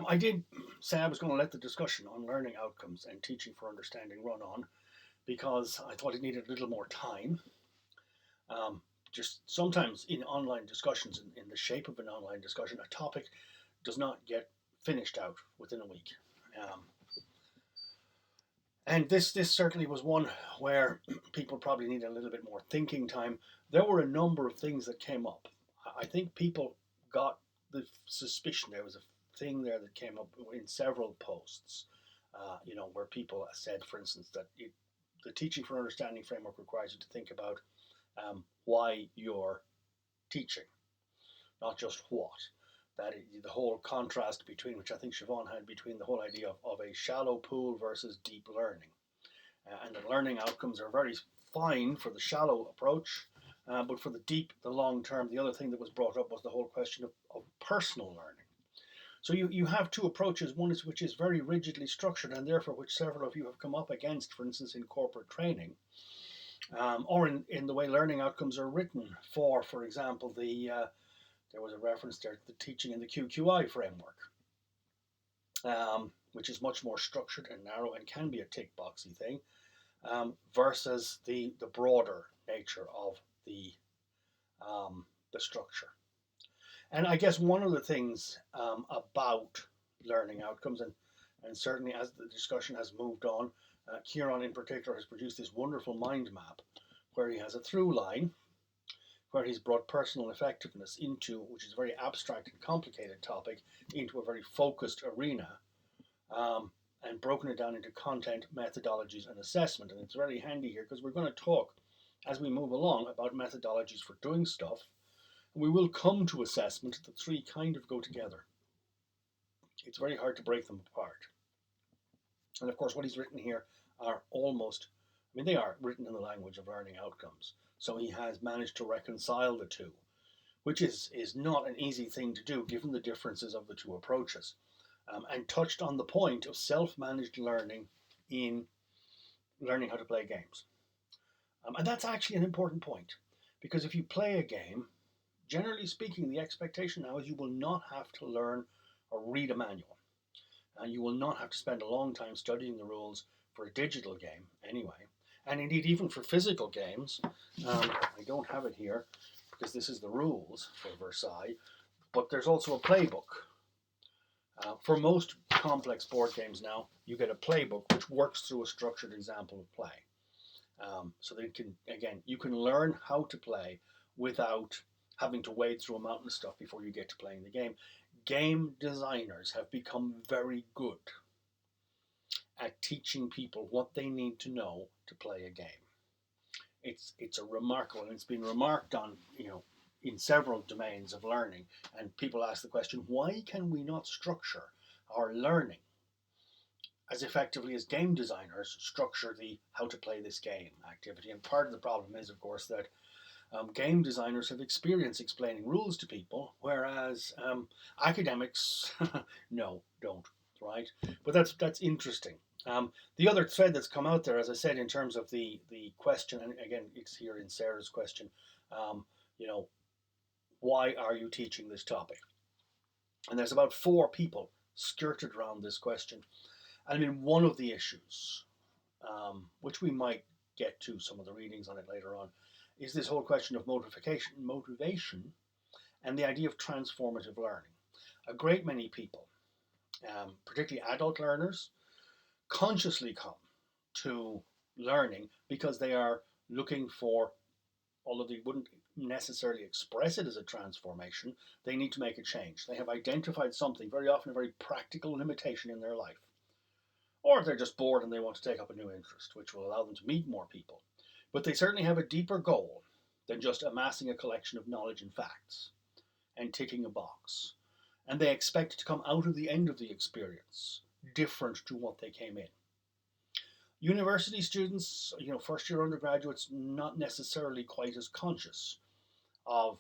I did say I was going to let the discussion on learning outcomes and teaching for understanding run on because I thought it needed a little more time. Um, just sometimes in online discussions, in the shape of an online discussion, a topic does not get finished out within a week. Um, and this certainly was one where people probably needed a little bit more thinking time. There were a number of things that came up. I think people got the suspicion there was a thing there that came up in several posts, where people said, for instance, that the teaching for understanding framework requires you to think about why you're teaching, not just what. The whole contrast between, which I think Siobhan had, between the whole idea of a shallow pool versus deep learning. And the learning outcomes are very fine for the shallow approach, but for the deep, the long term, the other thing that was brought up was the whole question of personal learning. So you have two approaches. One is which is very rigidly structured, and therefore which several of you have come up against, for instance, in corporate training, or in the way learning outcomes are written for example, there was a reference there to the teaching in the QQI framework, which is much more structured and narrow and can be a tick boxy thing, versus the broader nature of the structure. And I guess one of the things about learning outcomes, and certainly as the discussion has moved on, Kieran in particular has produced this wonderful mind map where he has a through line where he's brought personal effectiveness into, which is a very abstract and complicated topic, into a very focused arena, and broken it down into content, methodologies, and assessment. And it's very handy here because we're going to talk as we move along about methodologies for doing stuff. And we will come to assessment. The three kind of go together. It's very hard to break them apart. And of course, what he's written here are almost, I mean, they are written in the language of learning outcomes. So he has managed to reconcile the two, which is not an easy thing to do given the differences of the two approaches, and touched on the point of self-managed learning in learning how to play games. And that's actually an important point because if you play a game, generally speaking, the expectation now is you will not have to learn or read a manual. And you will not have to spend a long time studying the rules for a digital game anyway. And indeed, even for physical games, I don't have it here because this is the rules for Versailles, but there's also a playbook. For most complex board games now, you get a playbook which works through a structured example of play. So that you can learn how to play without having to wade through a mountain of stuff before you get to playing the game. Game designers have become very good at teaching people what they need to know to play a game. It's a remarkable, and it's been remarked on, in several domains of learning. And people ask the question, why can we not structure our learning as effectively as game designers structure the how to play this game activity? And part of the problem is, of course, that game designers have experience explaining rules to people, whereas academics, no, don't, right? But that's interesting. The other thread that's come out there, as I said, in terms of the question, and again, it's here in Sarah's question, um, you know, why are you teaching this topic? And there's about four people skirted around this question. I mean, one of the issues, which we might get to some of the readings on it later on, is this whole question of motivation, and the idea of transformative learning. A great many people, particularly adult learners, consciously come to learning because they are looking for, although they wouldn't necessarily express it as a transformation, they need to make a change. They have identified something, very often a very practical limitation in their life. Or they're just bored and they want to take up a new interest, which will allow them to meet more people. But they certainly have a deeper goal than just amassing a collection of knowledge and facts and ticking a box. And they expect to come out of the end of the experience different to what they came in. University students, first year undergraduates, not necessarily quite as conscious of,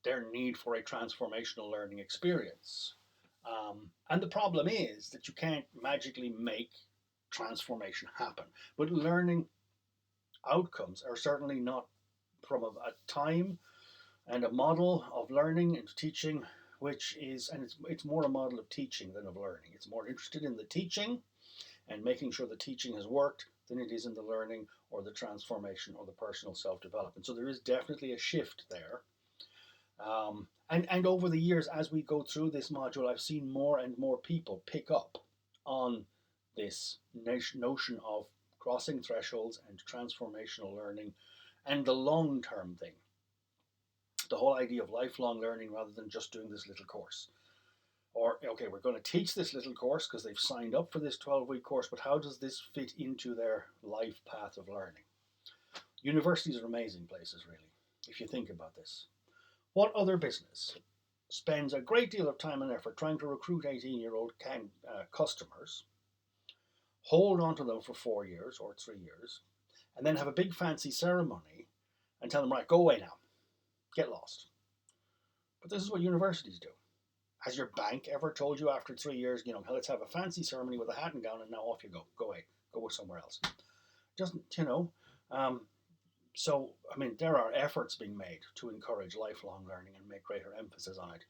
their need for a transformational learning experience. And the problem is that you can't magically make transformation happen. But learning outcomes are certainly not, from a time and a model of learning and teaching, which is, and it's more a model of teaching than of learning. It's more interested in the teaching and making sure the teaching has worked than it is in the learning or the transformation or the personal self-development. So there is definitely a shift there. And over the years, as we go through this module, I've seen more and more people pick up on this notion of crossing thresholds and transformational learning and the long-term thing. The whole idea of lifelong learning rather than just doing this little course. Or, okay, we're going to teach this little course because they've signed up for this 12-week course, but how does this fit into their life path of learning? Universities are amazing places, really, if you think about this. What other business spends a great deal of time and effort trying to recruit 18-year-old customers, hold on to them for 4 years or 3 years, and then have a big fancy ceremony and tell them, right, go away now, get lost? But this is what universities do. Has your bank ever told you after 3 years, let's have a fancy ceremony with a hat and gown and now off you go, go away, go somewhere else? Doesn't, so, there are efforts being made to encourage lifelong learning and make greater emphasis on it.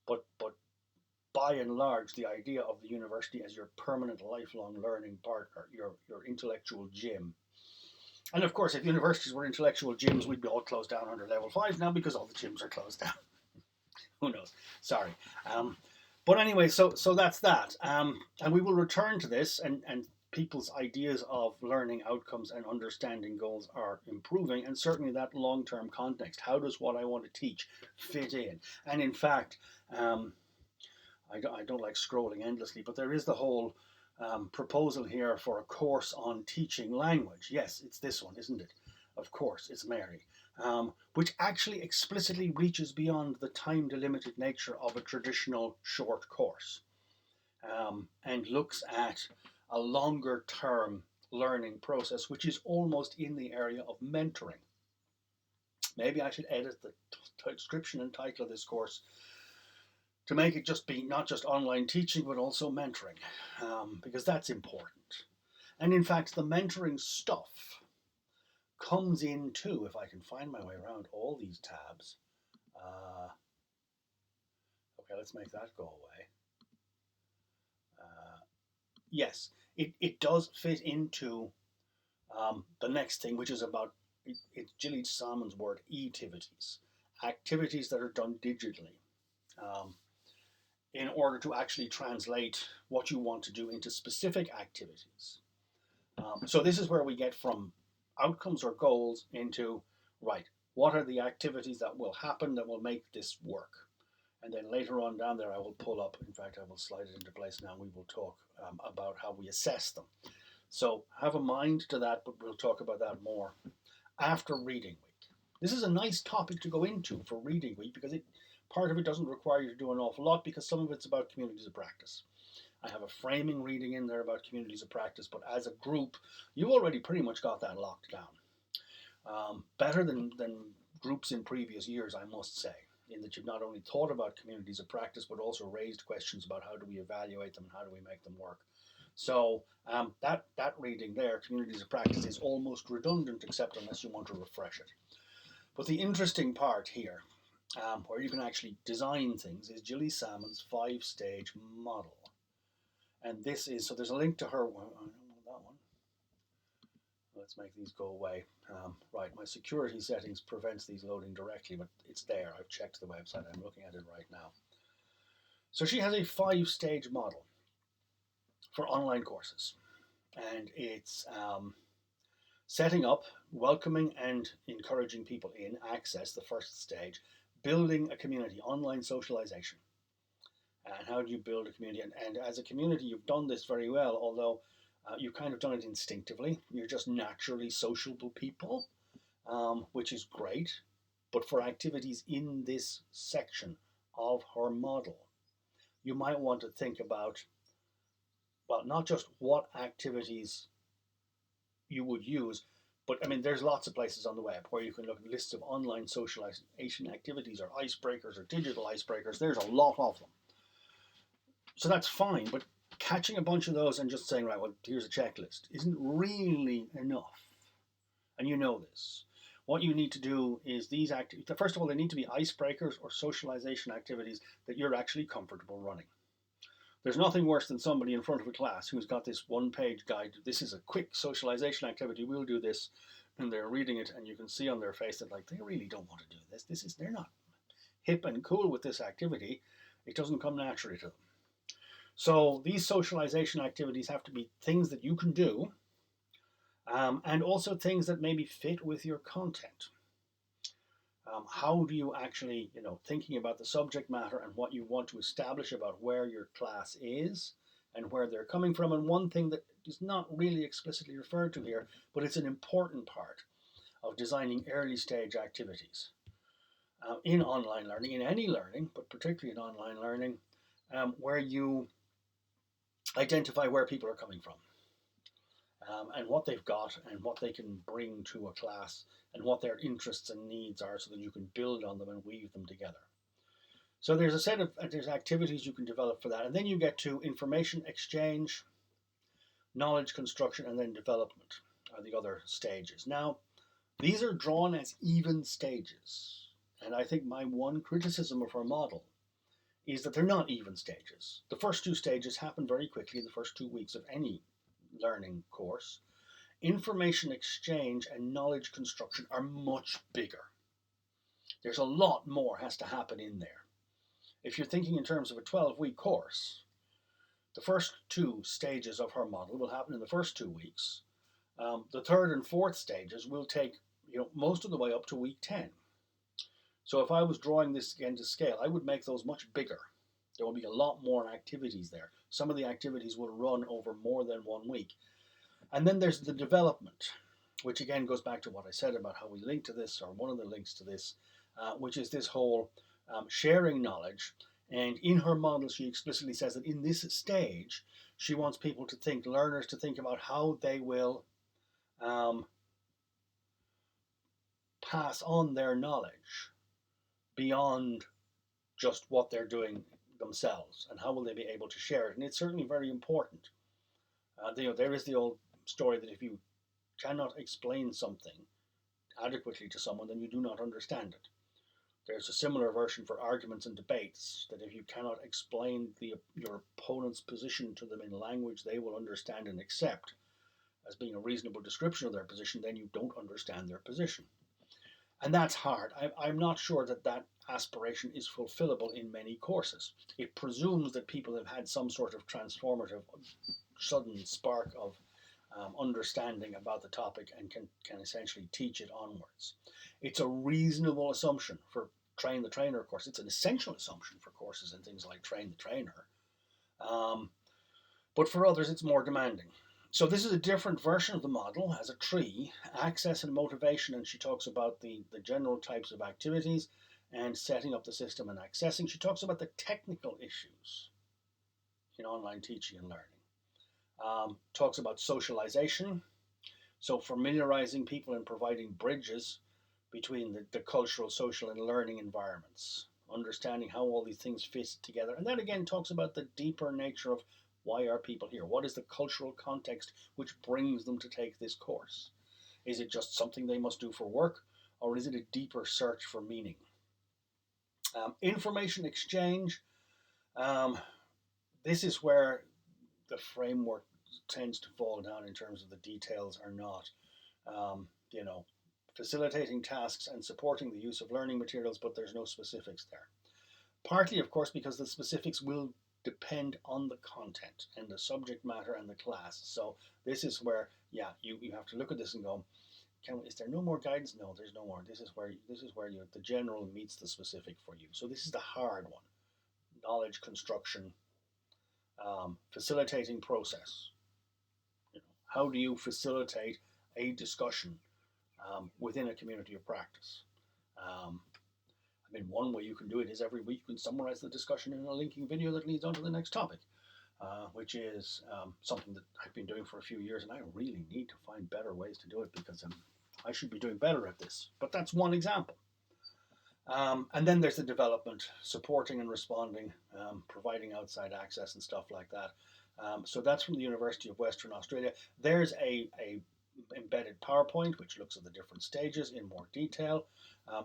But by and large, the idea of the university as your permanent lifelong learning partner, your intellectual gym. And of course, if universities were intellectual gyms, we'd be all closed down under level 5 now because all the gyms are closed down. Who knows? Sorry. But anyway, so that's that. And we will return to this, and people's ideas of learning outcomes and understanding goals are improving, and certainly that long-term context. How does what I want to teach fit in? And in fact, I don't like scrolling endlessly, but there is the whole proposal here for a course on teaching language. Yes, it's this one, isn't it? Of course, it's Mary. Which actually explicitly reaches beyond the time-delimited nature of a traditional short course, and looks at a longer-term learning process, which is almost in the area of mentoring. Maybe I should edit the description and title of this course to make it just be not just online teaching, but also mentoring, because that's important. And in fact, the mentoring stuff comes into, if I can find my way around all these tabs. Okay, let's make that go away. Yes, it does fit into the next thing, which is about, it's Gillies-Salmon's word, Etivities, activities that are done digitally, in order to actually translate what you want to do into specific activities. So this is where we get from outcomes or goals into, right, what are the activities that will happen that will make this work? And then later on down there, I will pull up, in fact, I will slide it into place now, and we will talk about how we assess them. So have a mind to that, but we'll talk about that more after Reading Week. This is a nice topic to go into for Reading Week because part of it doesn't require you to do an awful lot because some of it's about communities of practice. I have a framing reading in there about communities of practice, but as a group, you've already pretty much got that locked down. Better than groups in previous years, I must say, in that you've not only thought about communities of practice, but also raised questions about how do we evaluate them and how do we make them work. So that reading there, communities of practice, is almost redundant, except unless you want to refresh it. But the interesting part here, where you can actually design things, is Gillies-Salmon's 5-stage model. And this is, so there's a link to her one. I don't want that one. Let's make these go away. Right, my security settings prevents these loading directly, but it's there. I've checked the website. I'm looking at it right now. So she has a 5-stage model for online courses. And it's setting up, welcoming and encouraging people in, access, the first stage, building a community, online socialization. And how do you build a community? And as a community, you've done this very well, although you've kind of done it instinctively. You're just naturally sociable people, which is great. But for activities in this section of her model, you might want to think about, well, not just what activities you would use, but there's lots of places on the web where you can look at lists of online socialization activities or icebreakers or digital icebreakers. There's a lot of them. So that's fine, but catching a bunch of those and just saying, right, well, here's a checklist isn't really enough. And you know this. what you need to do is these activities, first of all, they need to be icebreakers or socialization activities that you're actually comfortable running. There's nothing worse than somebody in front of a class who's got this one-page guide. This is a quick socialization activity. We'll do this, and they're reading it, and you can see on their face that like they really don't want to do this. They're not hip and cool with this activity. It doesn't come naturally to them. So these socialization activities have to be things that you can do, and also things that maybe fit with your content. How do you actually, thinking about the subject matter and what you want to establish about where your class is and where they're coming from. And one thing that is not really explicitly referred to here, but it's an important part of designing early stage activities in online learning, in any learning, but particularly in online learning, where you identify where people are coming from. And what they've got and what they can bring to a class and what their interests and needs are so that you can build on them and weave them together. So there's a set of there's activities you can develop for that. And then you get to information exchange, knowledge construction, and then development are the other stages. Now, these are drawn as even stages. And I think my one criticism of our model is that they're not even stages. The first two stages happen very quickly in the first 2 weeks of any learning course. Information exchange and knowledge construction are much bigger. There's a lot more has to happen in there. If you're thinking in terms of a 12-week course, the first two stages of our model will happen in the first 2 weeks. The third and fourth stages will take most of the way up to week 10. So if I was drawing this again to scale, I would make those much bigger. There will be a lot more activities there. Some of the activities will run over more than 1 week. And then there's the development, which again goes back to what I said about how we link to this, or one of the links to this, which is this whole sharing knowledge. And in her model, she explicitly says that in this stage, she wants people to think, learners to think about how they will pass on their knowledge beyond just what they're doing themselves, and how will they be able to share it. And it's certainly very important. There is the old story that if you cannot explain something adequately to someone, then you do not understand it. There's a similar version for arguments and debates, that if you cannot explain your opponent's position to them in language they will understand and accept as being a reasonable description of their position, then you don't understand their position. And that's hard. I'm not sure that aspiration is fulfillable in many courses. It presumes that people have had some sort of transformative, sudden spark of understanding about the topic and can essentially teach it onwards. It's a reasonable assumption for Train the Trainer course. It's an essential assumption for courses and things like Train the Trainer. But for others, it's more demanding. So this is a different version of the model, as a tree, access and motivation, and she talks about the general types of activities and setting up the system and accessing. She talks about the technical issues in online teaching and learning. Talks about socialization, so familiarizing people and providing bridges between the cultural, social, and learning environments, understanding how all these things fit together. And that again talks about the deeper nature of why are people here? What is the cultural context which brings them to take this course? Is it just something they must do for work, or is it a deeper search for meaning? Information exchange. This is where the framework tends to fall down in terms of the details are not. Facilitating tasks and supporting the use of learning materials, but there's no specifics there. Partly, of course, because the specifics will depend on the content and the subject matter and the class. So this is where, you have to look at this and go, is there no more guidance? No, there's no more. This is where the general meets the specific for you. So this is the hard one: knowledge construction, facilitating process. How do you facilitate a discussion within a community of practice? One way you can do it is every week you can summarize the discussion in a linking video that leads on to the next topic, which is something that I've been doing for a few years, and I really need to find better ways to do it because I should be doing better at this. But that's one example. And then there's the development, supporting and responding, providing outside access and stuff like that. So that's from the University of Western Australia. There's a embedded PowerPoint, which looks at the different stages in more detail.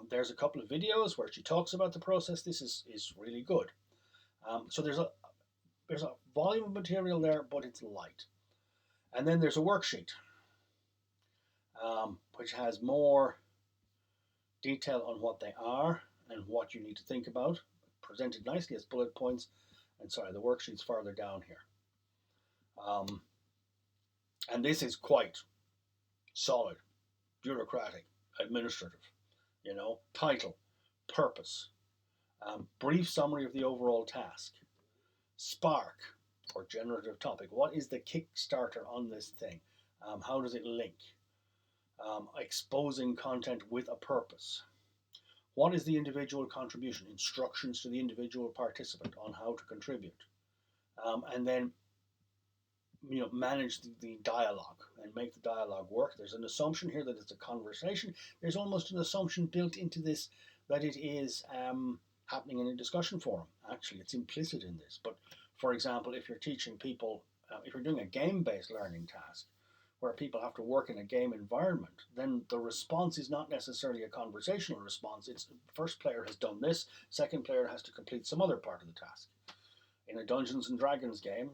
There's a couple of videos where she talks about the process. This is really good. So there's a volume of material there, but it's light. And then there's a worksheet, which has more detail on what they are and what you need to think about, presented nicely as bullet points. And sorry, the worksheet's farther down here. And this is quite solid, bureaucratic, administrative, title, purpose, brief summary of the overall task, spark or generative topic. What is the Kickstarter on this thing? How does it link? Exposing content with a purpose. What is the individual contribution? Instructions to the individual participant on how to contribute. And then manage the dialogue and make the dialogue work. There's an assumption here that it's a conversation. There's almost an assumption built into this that it is happening in a discussion forum. Actually, it's implicit in this. But for example, if you're teaching people, if you're doing a game-based learning task where people have to work in a game environment, then the response is not necessarily a conversational response. It's the first player has done this, second player has to complete some other part of the task. In a Dungeons and Dragons game,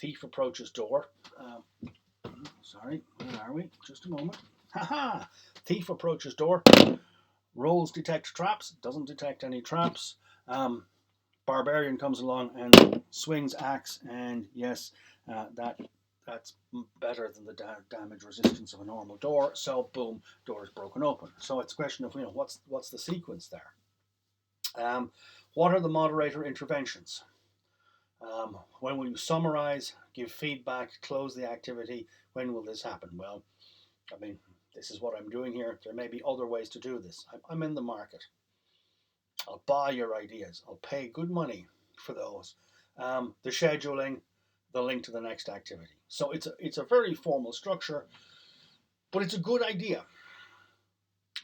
thief approaches door. Sorry, where are we? Just a moment. Haha! Thief approaches door. Rolls detect traps. Doesn't detect any traps. Barbarian comes along and swings axe, and yes, that's better than the damage resistance of a normal door. So boom, door is broken open. So it's a question of what's the sequence there. What are the moderator interventions? When will you summarize, give feedback, close the activity? When will this happen? Well, this is what I'm doing here. There may be other ways to do this. I'm in the market. I'll buy your ideas. I'll pay good money for those. The scheduling, the link to the next activity. So it's a very formal structure, but it's a good idea.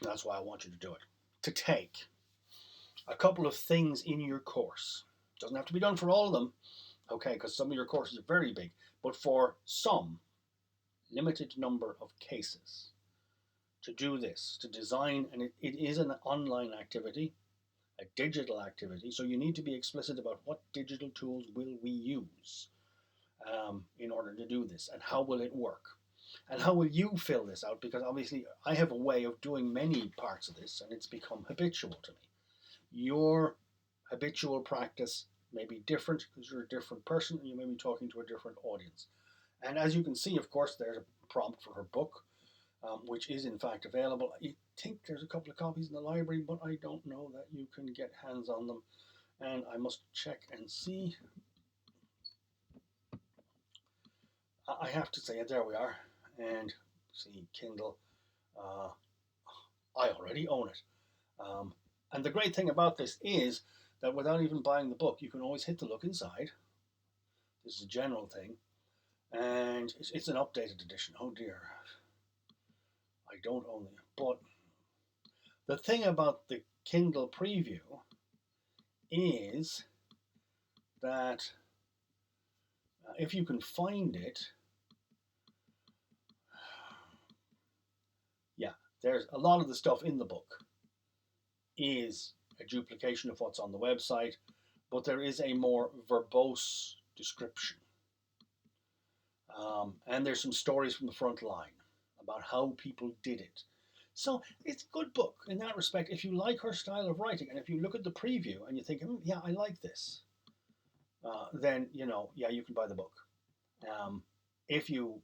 That's why I want you to do it. To take a couple of things in your course. Doesn't have to be done for all of them, okay, because some of your courses are very big, but for some limited number of cases, to do this, to design, and it is an online activity, a digital activity, so you need to be explicit about what digital tools will we use in order to do this, and how will it work, and how will you fill this out, because obviously I have a way of doing many parts of this, and it's become habitual to me. Your habitual practice may be different because you're a different person and you may be talking to a different audience. And as you can see, of course, there's a prompt for her book, which is in fact available. I think there's a couple of copies in the library, but I don't know that you can get hands on them. And I must check and see. I have to say, there we are. And see, Kindle. I already own it. And the great thing about this is that without even buying the book, you can always hit the look inside. This is a general thing. And it's an updated edition. Oh dear. I don't own it. But the thing about the Kindle preview is that if you can find it, yeah, there's a lot of the stuff in the book is a duplication of what's on the website, but there is a more verbose description. And there's some stories from the front line about how people did it. So it's a good book in that respect. If you like her style of writing, and if you look at the preview and you think, yeah, I like this, then, yeah, you can buy the book. If you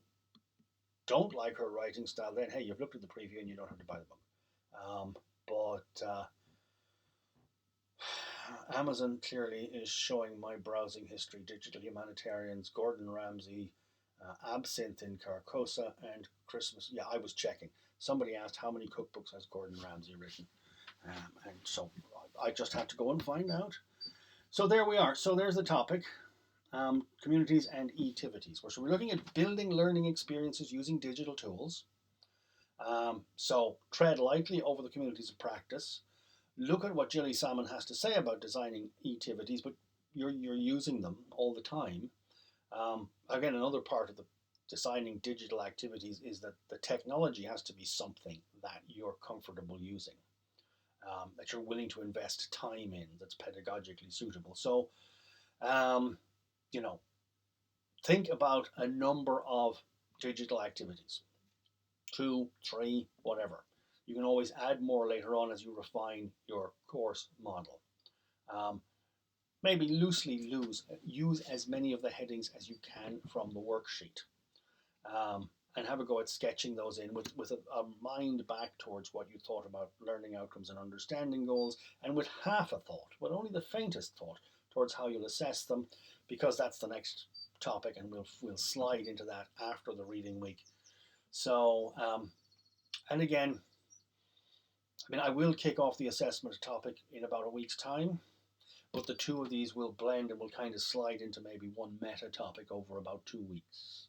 don't like her writing style, then, hey, you've looked at the preview and you don't have to buy the book. But Amazon clearly is showing my browsing history. Digital Humanitarians, Gordon Ramsay, Absinthe in Carcosa, and Christmas. Yeah, I was checking. Somebody asked how many cookbooks has Gordon Ramsay written. And so I just had to go and find out. So there we are. So there's the topic. Communities and Etivities. So we're looking at building learning experiences using digital tools. So tread lightly over the communities of practice. Look at what Jilly Salmon has to say about designing Etivities, but you're using them all the time. Again, another part of the designing digital activities is that the technology has to be something that you're comfortable using, that you're willing to invest time in, that's pedagogically suitable. So, um, you know, think about a number of digital activities, two, three, whatever. You can always add more later on as you refine your course model. Um, Maybe loosely use as many of the headings as you can from the worksheet, and have a go at sketching those in with a mind back towards what you thought about learning outcomes and understanding goals, and with half a thought, with only the faintest thought, towards how you'll assess them, because that's the next topic, and we'll slide into that after the reading week. So, and again, I mean, I will kick off the assessment topic in about a week's time, but the two of these will blend and will kind of slide into maybe one meta topic over about 2 weeks.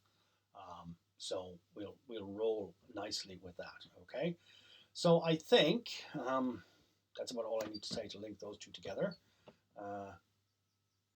So we'll roll nicely with that. Okay. So I think that's about all I need to say to link those two together.